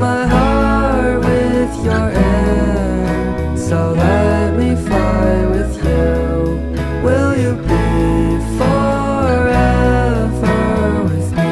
my heart with your air. So let me fly with you. Will you be forever with me?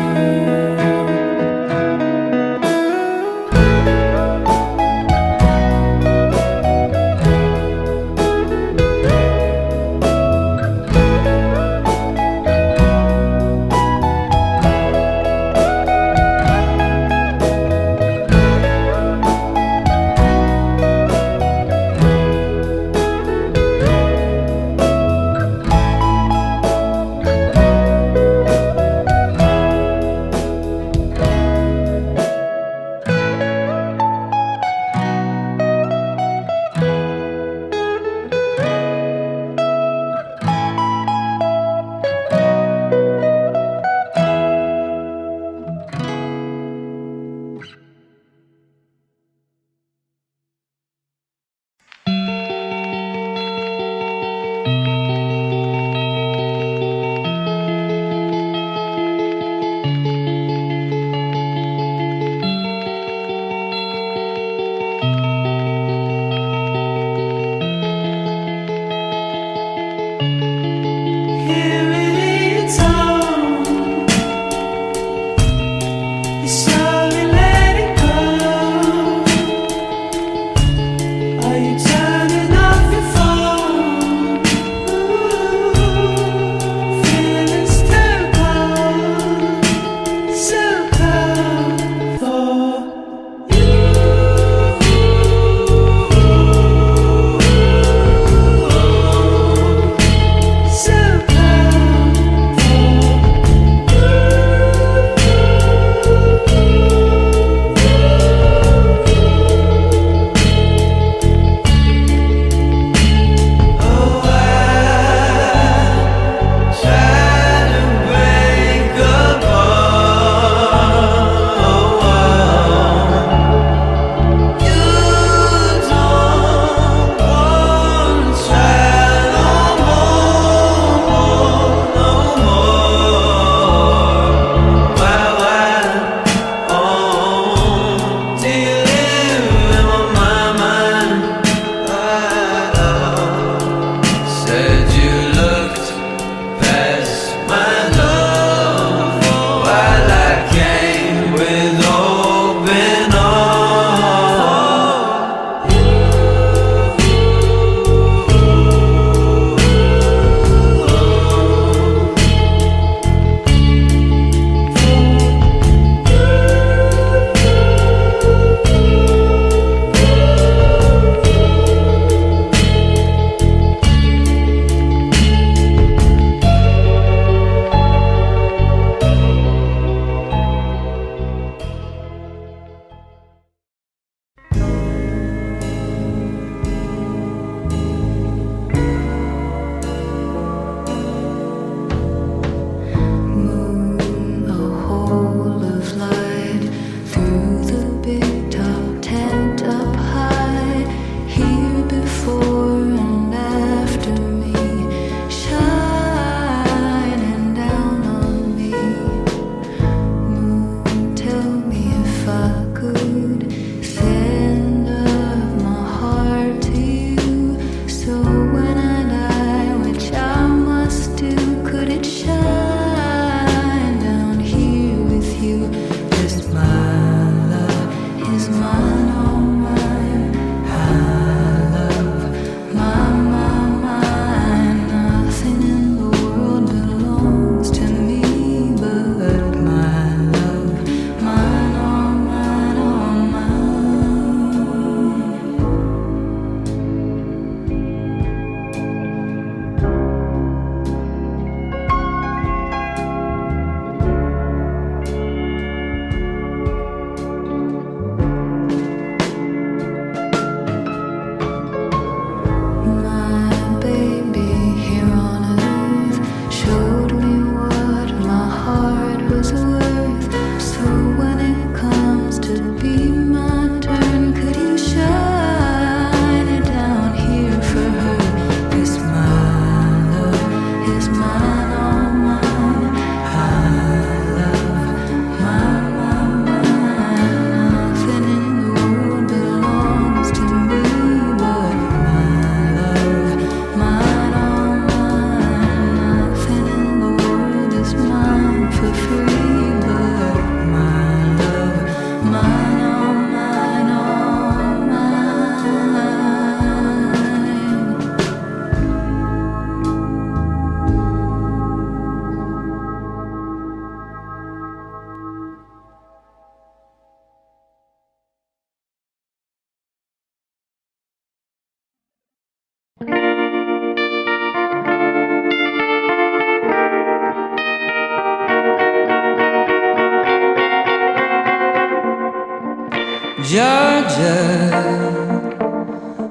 Georgia,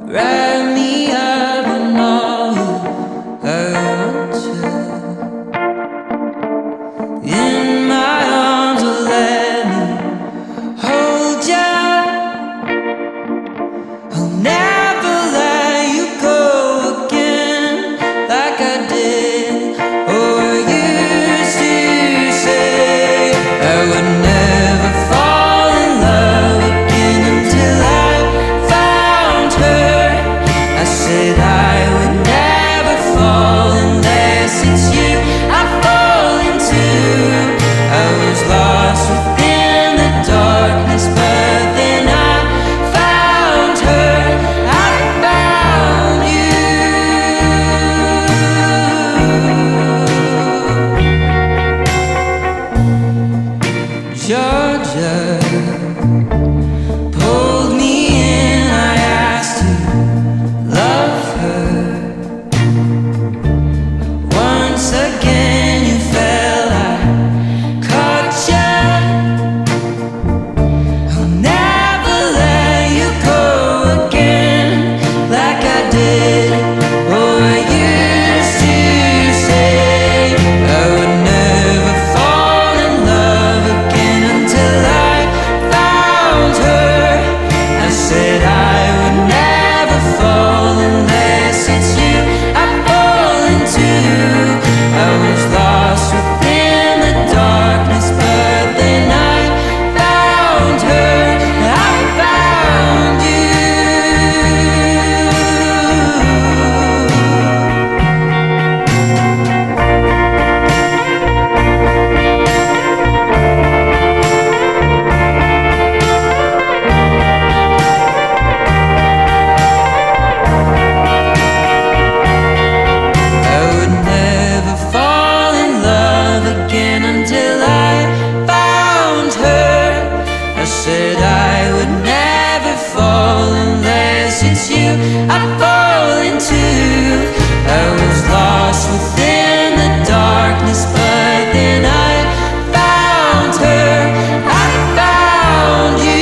wrap me up in all you hurt you. In my arms, or let me hold ya. I'll never let you go again like I did or used to say. I would never fall in love again until I found her. I said I would never fall unless it's you I fall into. I was lost within the darkness, but then I found her. I found you. Georgia pulled me in, I asked to love her. Once again you fell, I caught ya. I'll never let you go again like I did or used to say. I would never fall in love again until I found her. I said I would never fall unless it's you I fall into. I was lost within the darkness, but then I found her. I found you. I would never fall in love again until I found her. I said I would never fall unless it's you I fall into. I was lost within the darkness, but then I found her. I found you.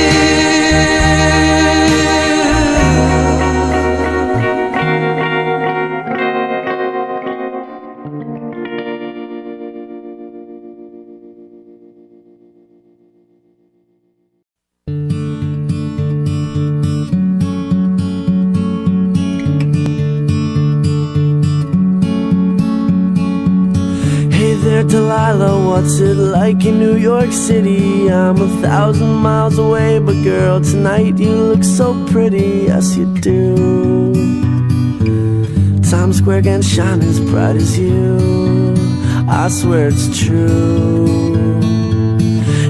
Hey there, Delilah, what's it like in New York City? I'm 1,000 miles away, but girl, tonight you look so pretty, yes you do. Times Square can't shine as bright as you, I swear it's true.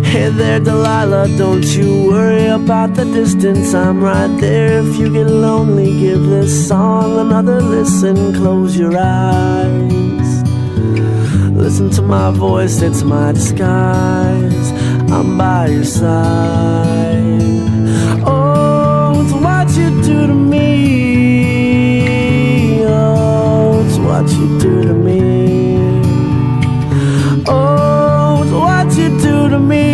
Hey there, Delilah, don't you worry about the distance, I'm right there. If you get lonely, give this song another listen. Close your eyes, listen to my voice, it's my disguise. I'm by your side. Oh, it's what you do to me. Oh, it's what you do to me. Oh, it's what you do to me.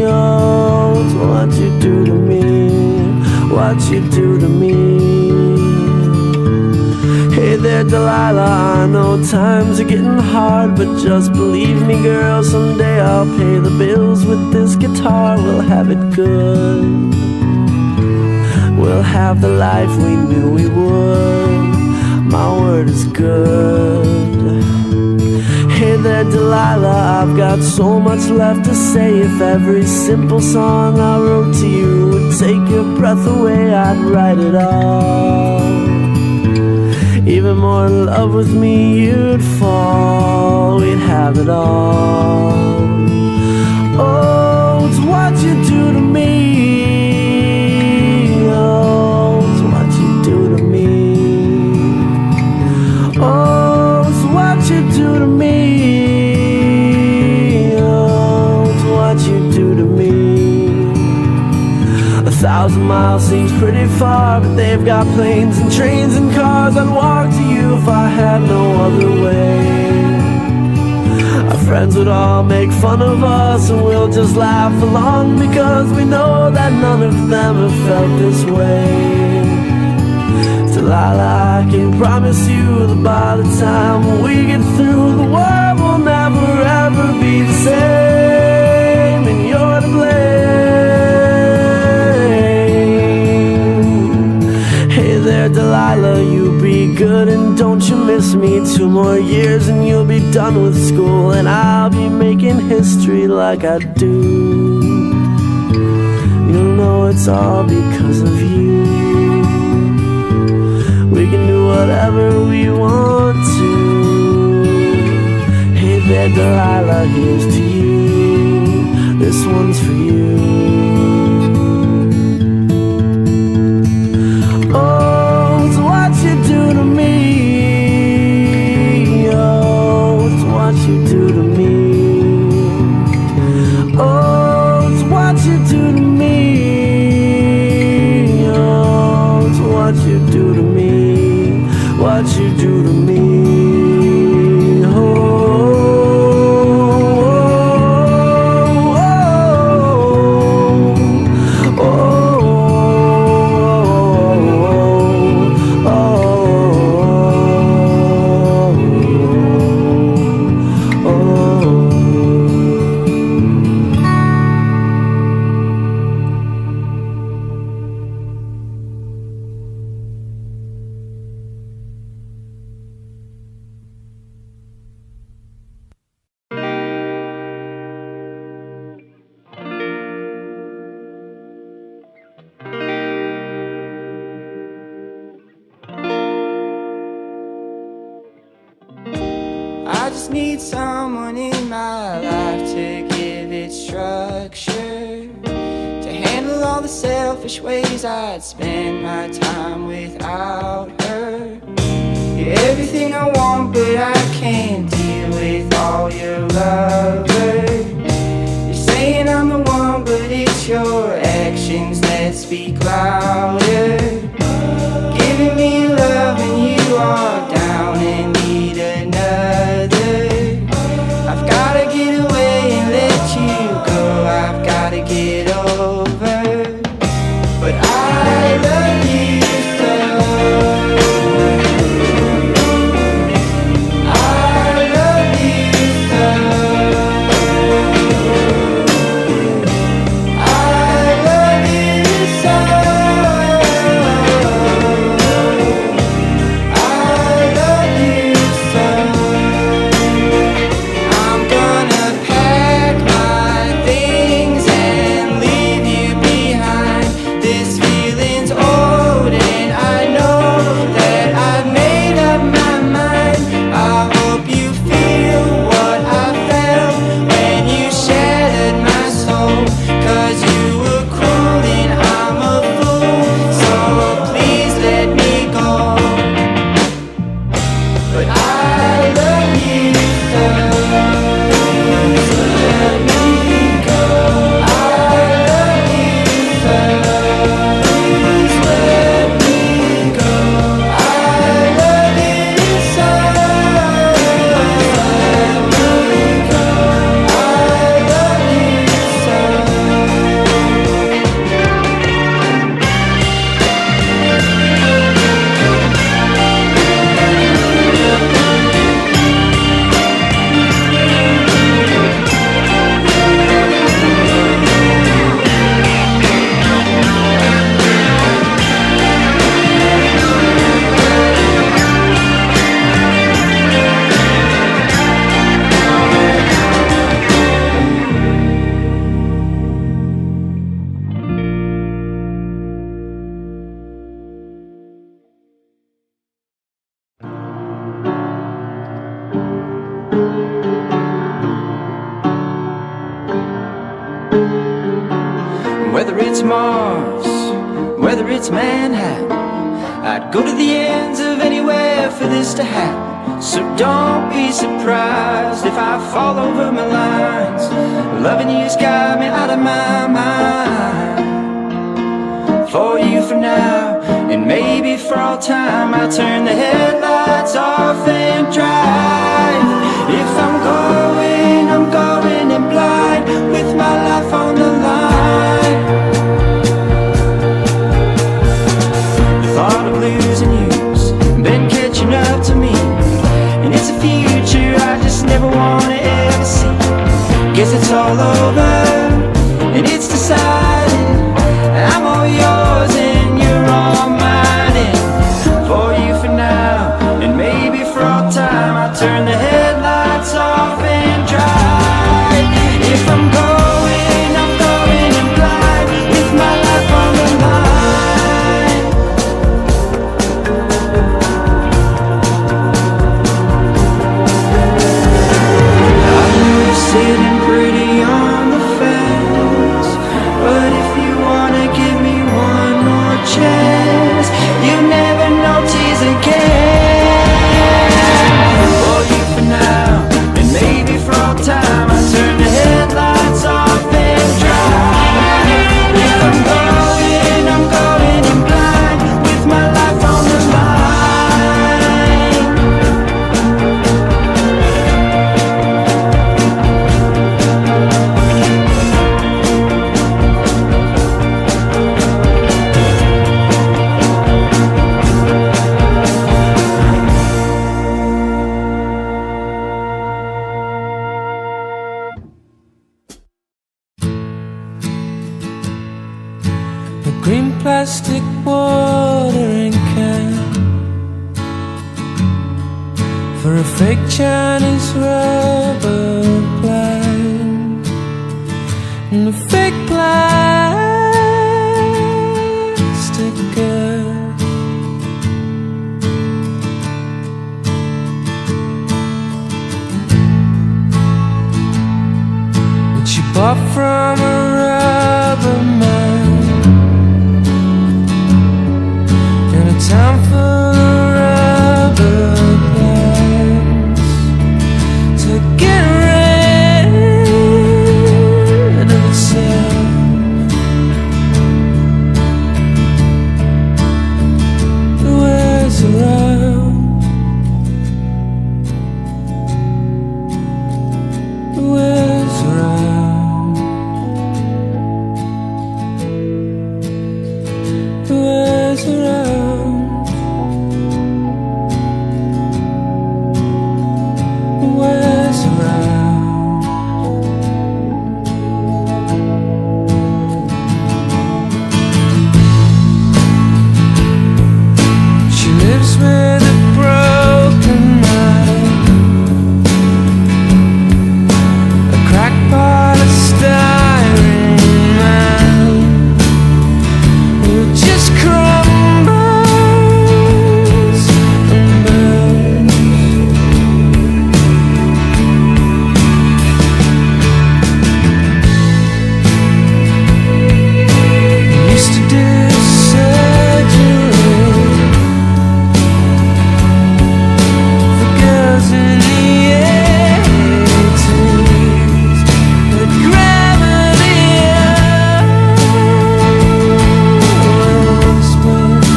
Oh, it's what you do to me. What you do to me. Hey there, Delilah, I know times are getting hard, but just believe me, girl, someday I'll pay the bills with this guitar. We'll have it good. We'll have the life we knew we would. My word is good. Hey there, Delilah, I've got so much left to say. If every simple song I wrote to you would take your breath away, I'd write it all. Even more in love with me you'd fall. We'd have it all. Oh, it's what you do to me. Oh, it's what you do to me. Oh, it's what you do to me. Oh, it's what you do to me. 1,000 miles seems pretty far, but they've got planes and trains and cars. I'd walk to you if I had no other way. I friends would all make fun of us, and we'll just laugh along because we know that none of them have felt this way. Delilah, I can promise you that by the time we get through, the world will never ever be the same, and you're to blame. Hey there, Delilah, you be good and don't you miss me. 2 more years and you'll be done with school, and I'll be making history like I do. You'll know it's all because of you. We can do whatever we want to. Hey there, Delilah, here's to you. This one's for you. Oh, it's what you do to me. Oh, it's what you do to me. Oh, it's what you do to me. Oh, it's what you do to me. What you do to me. Oh, oh, oh, oh, oh, oh. I just need someone in my life to give it structure, to handle all the selfish ways I'd spend my time without her. You're everything I want, but I can't deal with all your lovers. You're saying I'm the one, but it's your actions that speak louder. Giving me love and you are down and need another. I've gotta get away and let you go. I've gotta get over. But I love you so. I love you so. I love you so. I love you so. I'm gonna pack my things and leave you behind. This feeling's old and I know that I've made up my mind. I hope you feel what I felt when you shattered my soul. 'Cause you were cruel and I'm a fool, so please let me go. But I love you so. Please let me go. I love you so. Please let me go. I love you so. Let me go. I love you so. Whether it's Mars, whether it's Manhattan, I'd go to the ends of anywhere for this to happen. So don't be surprised if I fall over my lines. Loving you's got me out of my mind. For you for now, and maybe for all time, I turn the headlights off and drive. If I'm going green plastic watering can for a fake Chinese rubber plant and a fake plastic girl. Which you bought from a rubber man in a town full of rubber plants to get rid of itself. It wears around. It wears around. It wears around. It wears around. She lives with a broken mind, a crackpot of styrene man who just crumbles and burns. Used to do surgery for girls in the 80s, but gravity always wins.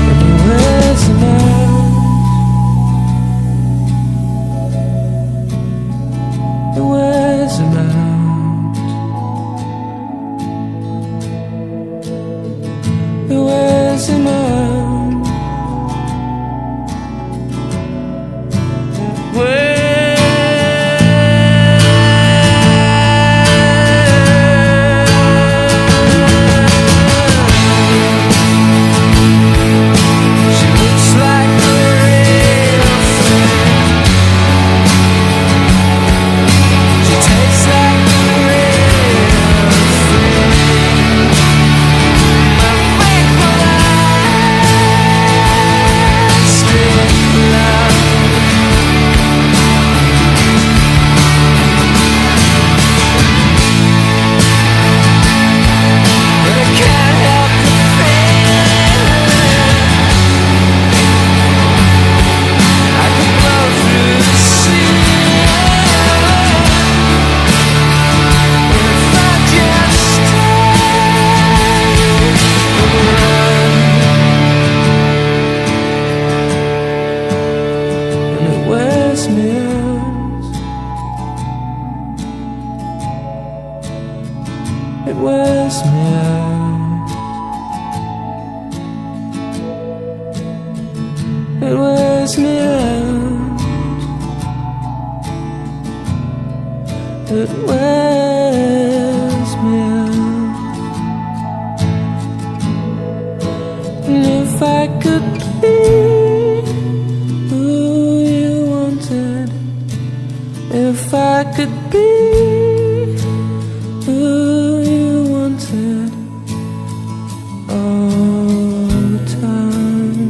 And it wears him out. It wears him out. It wears him out. It She looks like a real friend. She tastes like a real friend. My fake plastic love. But I can't help the feeling I could blow through the ceiling if I just stayed around. And it wears me out. It wears me out. It wears me out. It wears me out. And if I could be who you wanted, if I could be who you wanted all the time,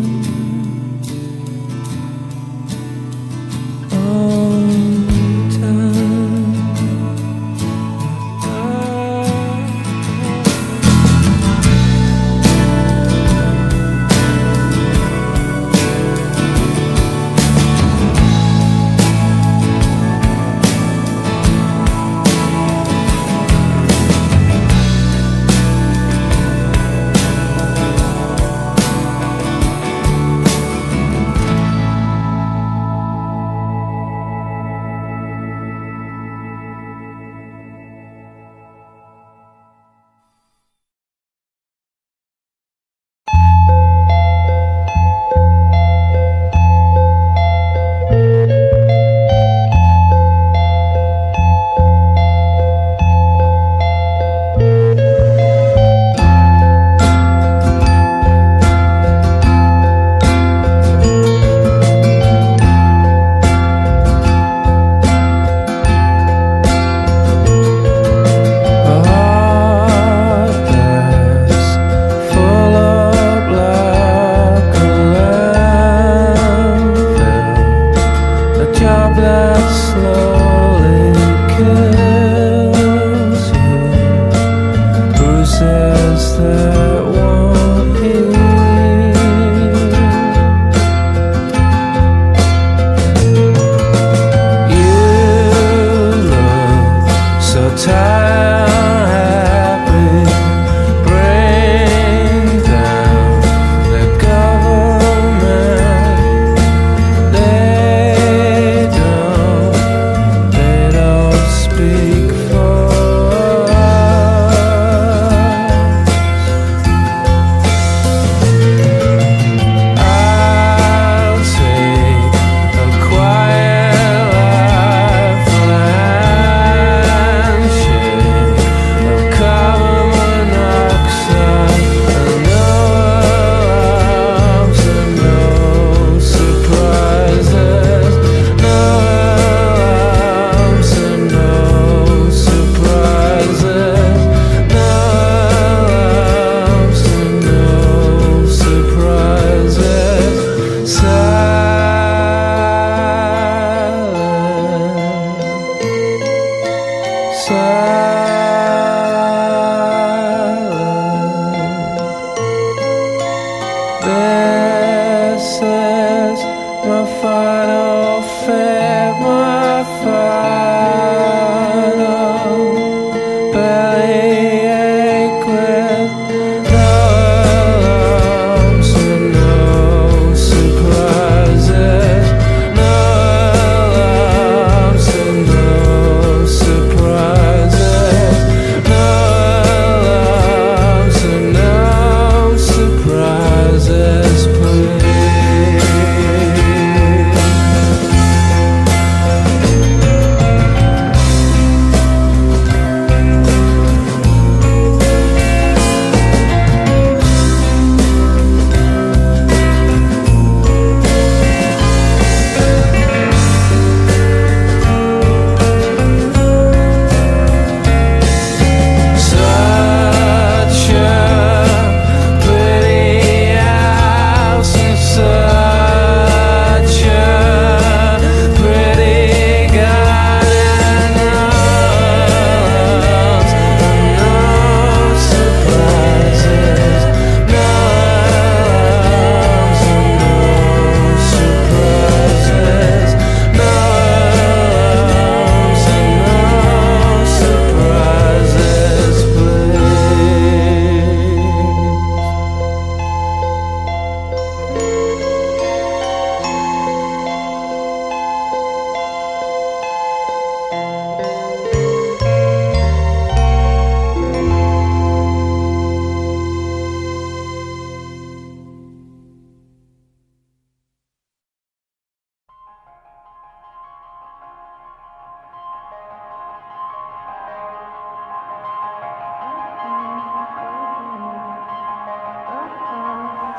all the time.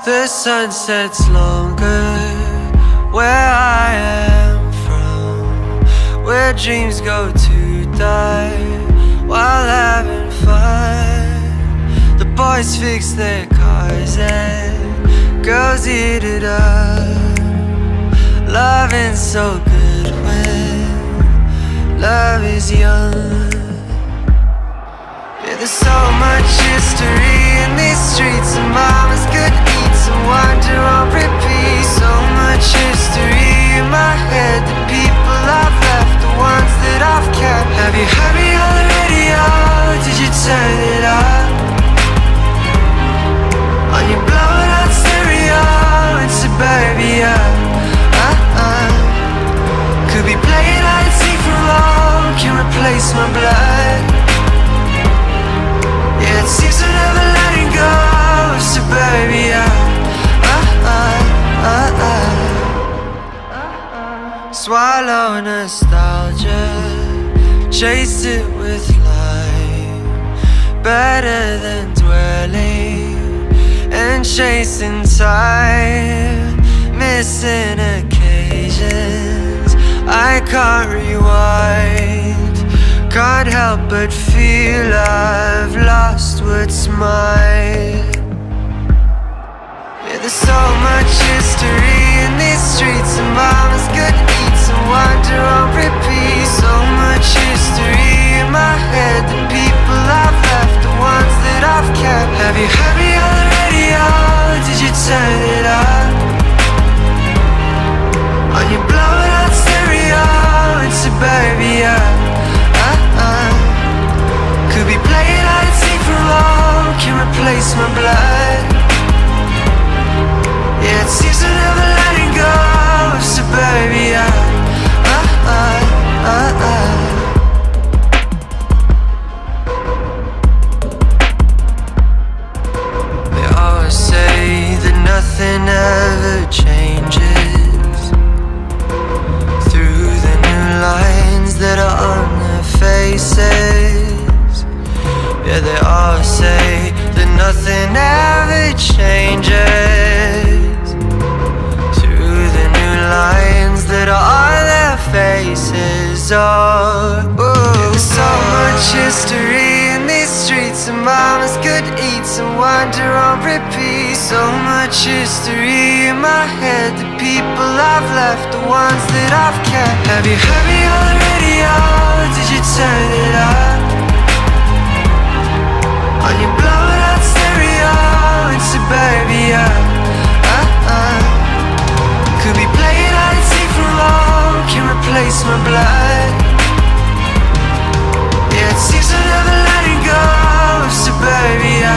The sun sets longer where I am from, where dreams go to die while having fun. The boys fix their cars and girls eat it up. Loving's so good when love is young. Yeah, there's so much history in these streets, and mamas could eat some wonder on repeat. So much history in my head, the people I've left, the ones that I've kept. Have you heard me on the radio? Did you turn it up? Are you blowing out stereo in suburbia? Could be playing hide and seek for all can replace my blood. Yeah, it seems I'm never letting go of suburbia. Swallow nostalgia, chase it with life. Better than dwelling and chasing time. Missing occasions I can't rewind. Can't help but feel I've lost what's mine. Yeah, there's so much history in these streets, and mamas could eat some wonder on repeat. So much history in my head, the people I've left, the ones that I've kept. Have you heard me on the radio? Did you turn it up? Are you blowing out stereo in suburbia? nothing ever changes. Through the new lines that are on their faces. Oh, there's so much history in these streets, and mamas could eat some wonder on repeat. So much history in my head, the people I've left, the ones that I've kept. Have you heard me on the radio? Did you turn it up? On your blown out stereo in suburbia. Could be playing hide and seek from home, can replace my blood. Yeah, it seems I'm never letting go of suburbia.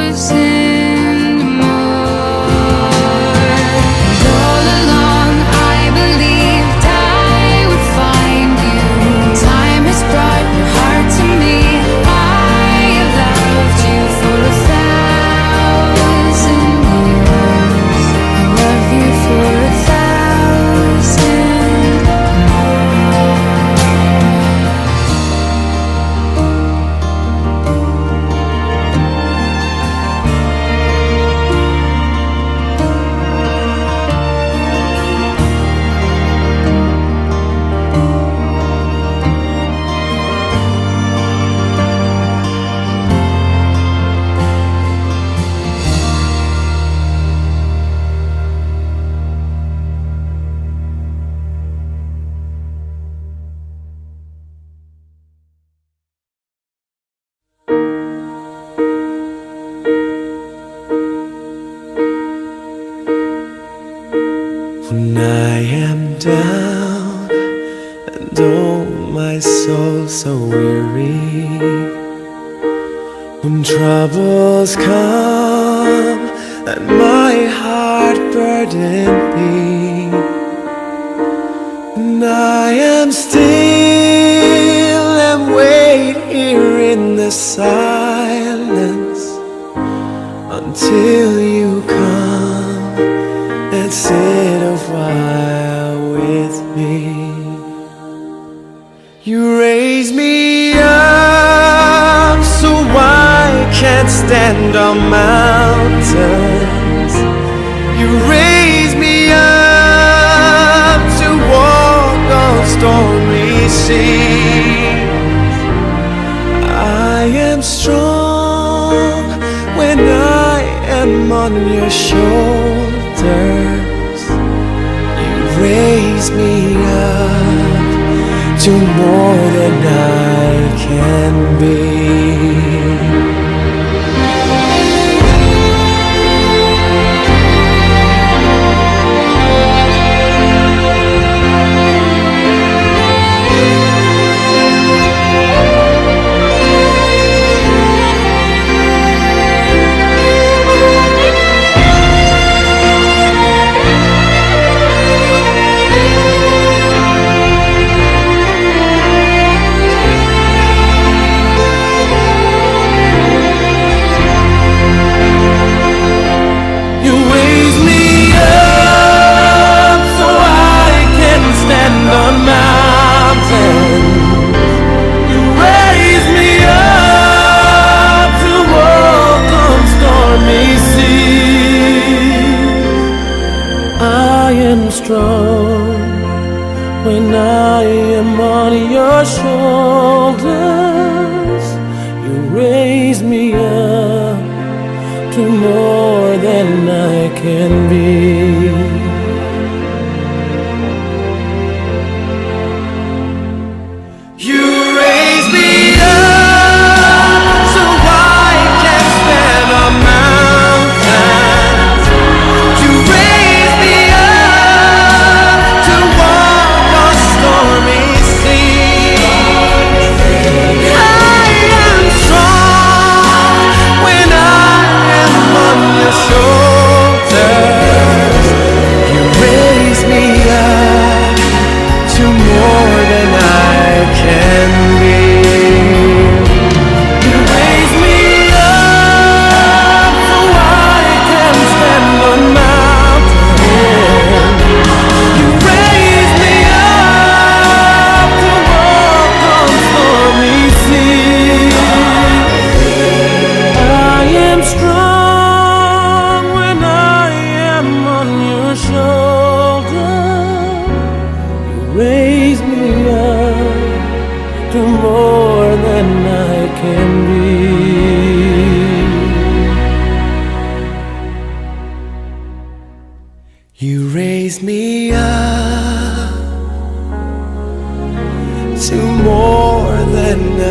and more. And all along I believed I would find you. Time has brought your heart to me. I have loved you for 1,000 years. I love you for 1,000 more. When I am down and oh my soul so weary, when troubles come and my heart burden me, and I am still and wait here in the silence until you come and sit a while with me. You raise me up so I can't stand on mountains. You raise me up to walk on stormy seas. I am strong when I am on your shoulders. You raise me up to more than I can be. Strong when I am on your shoulders. You raise me up to more than I can be. You raise me up so I can stand on mountains. You raise me up to walk on stormy seas. I am strong when I am on your shoulders. You raise me up to more than I can be. You raise me up so I can stand on mountains. You raise me up to walk on stormy seas. I am strong when I am on your shoulder. You raise me up to more than I can be. You raise me up to more than I